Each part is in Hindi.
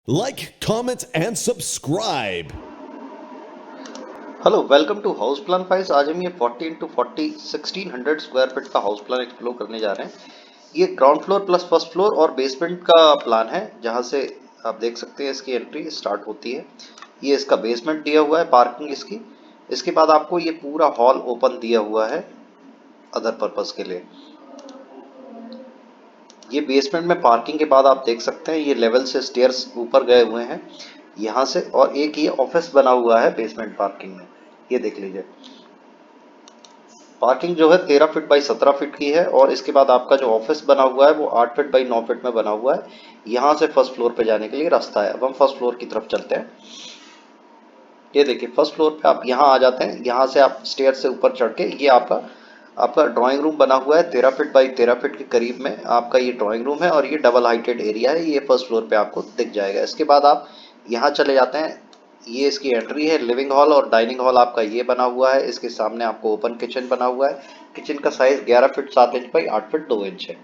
Like, comment, and subscribe. Hello welcome to house plan files. आज हम ये 40 इंटू 40 1600 स्क्वायर फीट का हाउस प्लान एक्सप्लोर करने जा रहे हैं। ये ground floor plus first floor और बेसमेंट का प्लान है, जहां से आप देख सकते हैं इसकी एंट्री स्टार्ट होती है। ये इसका बेसमेंट दिया हुआ है, पार्किंग इसकी। इसके बाद आपको ये पूरा हॉल ओपन दिया हुआ है अदर पर्पस के लिए। ये बेसमेंट में पार्किंग के बाद आप देख सकते हैं ये लेवल से स्टेयर्स ऊपर गए हुए हैं यहाँ से, और एक ये ऑफिस बना हुआ है बेसमेंट पार्किंग में। ये देख लीजिए, पार्किंग जो है 13 फीट बाई 17 फीट की है, और इसके बाद आपका जो ऑफिस बना हुआ है वो 8 फीट बाई 9 फीट में बना हुआ है। यहाँ से फर्स्ट फ्लोर पे जाने के लिए रास्ता है। अब हम फर्स्ट फ्लोर की तरफ चलते हैं। ये देखिए, फर्स्ट फ्लोर पे आप यहाँ आ जाते हैं। यहाँ से आप स्टेयर से ऊपर चढ़ के ये आपका आपका ड्राइंग रूम बना हुआ है। 13 फीट बाई 13 फीट के करीब में आपका ये ड्राइंग रूम है, और ये डबल हाइटेड एरिया है। ये फर्स्ट फ्लोर पे आपको दिख जाएगा। इसके बाद आप यहाँ चले जाते हैं। ये इसकी एंट्री है। लिविंग हॉल और डाइनिंग हॉल आपका ये बना हुआ है। इसके सामने आपको ओपन किचन बना हुआ है। किचन का size 11 feet 7 inch by 8 feet 2 inch है।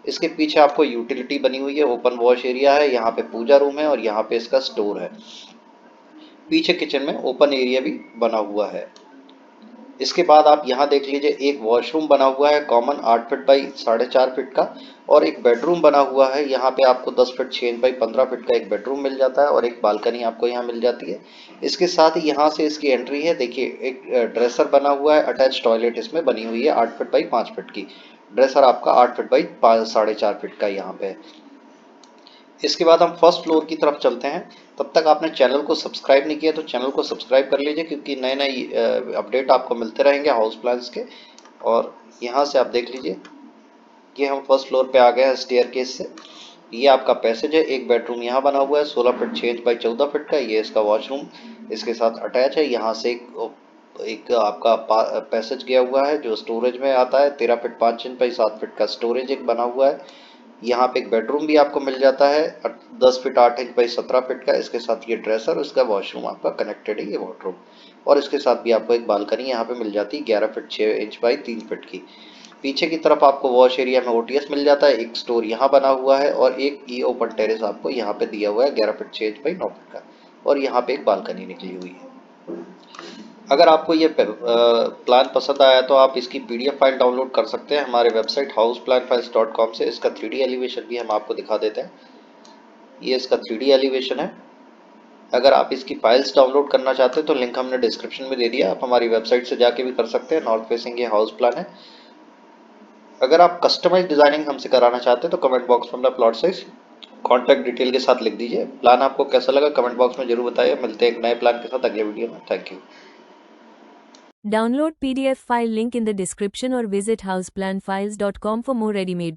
इसके पीछे आपको यूटिलिटी बनी हुई है। ओपन वॉश एरिया है। यहाँ पे पूजा रूम है, और यहाँ पे इसका स्टोर है। पीछे किचन में ओपन एरिया भी बना हुआ है। इसके बाद आप यहाँ देख लीजिए, एक वॉशरूम बना हुआ है कॉमन 8 फीट बाई 4.5 फीट का, और एक बेडरूम बना हुआ है। यहाँ पे आपको 10 फीट 6 इंच बाई 15 फीट का एक बेडरूम मिल जाता है, और एक बालकनी आपको यहाँ मिल जाती है। इसके साथ ही यहाँ से इसकी एंट्री है। देखिए, एक ड्रेसर बना हुआ है। अटैच टॉयलेट इसमें बनी हुई है 8 फीट बाई 5 फीट की। ड्रेसर आपका 8 फीट बाई 4.5 फीट का यहाँ पे है। इसके बाद हम फर्स्ट फ्लोर की तरफ चलते हैं। तब तक आपने चैनल को सब्सक्राइब नहीं किया तो चैनल को सब्सक्राइब कर लीजिए, क्योंकि नए नए अपडेट आपको मिलते रहेंगे हाउस प्लान्स के। और यहाँ से आप देख लीजिए, ये हम फर्स्ट फ्लोर पे आ गए हैं स्टेयर केस से। ये आपका पैसेज है। एक बेडरूम यहाँ बना हुआ है 16 फीट 6 इंच बाई 14 फीट का। ये इसका वॉशरूम इसके साथ अटैच है। यहाँ से एक आपका पैसेज गया हुआ है जो स्टोरेज में आता है। 13 फीट 5 इंच बाई 7 फीट का स्टोरेज एक बना हुआ है। यहाँ पे एक बेडरूम भी आपको मिल जाता है 10 फीट 8 इंच बाई 17 फीट का। इसके साथ ये ड्रेसर, इसका वॉशरूम आपका कनेक्टेड है, ये वार्डरोब। और इसके साथ भी आपको एक बालकनी यहाँ पे मिल जाती है 11 फीट 6 इंच बाई 3 फीट की। पीछे की तरफ आपको वॉश एरिया में ओटीएस मिल जाता है। एक स्टोर यहाँ बना हुआ है, और एक ये ओपन टेरेस आपको यहाँ पे दिया हुआ है 11 फीट 6 इंच बाई 9 फीट का। और यहाँ पे एक बालकनी निकली हुई है। अगर आपको ये प्लान पसंद आया तो आप इसकी पीडीएफ फाइल डाउनलोड कर सकते हैं हमारे वेबसाइट houseplanfiles.com से। इसका 3D एलिवेशन भी हम आपको दिखा देते हैं। ये इसका 3D एलिवेशन है। अगर आप इसकी फाइल्स डाउनलोड करना चाहते हैं तो लिंक हमने डिस्क्रिप्शन में दे दिया। आप हमारी वेबसाइट से जाके भी कर सकते हैं। नॉर्थ फेसिंग ये हाउस प्लान है। अगर आप कस्टमाइज डिजाइनिंग हमसे कराना चाहते हैं तो कमेंट बॉक्स में अपना प्लॉट साइज कॉन्टैक्ट डिटेल के साथ लिख दीजिए। प्लान आपको कैसा लगा कमेंट बॉक्स में जरूर बताइए। मिलते हैं एक नए प्लान के साथ अगले वीडियो में। Thank you. Download PDF file link in the description or visit houseplanfiles.com for more ready-made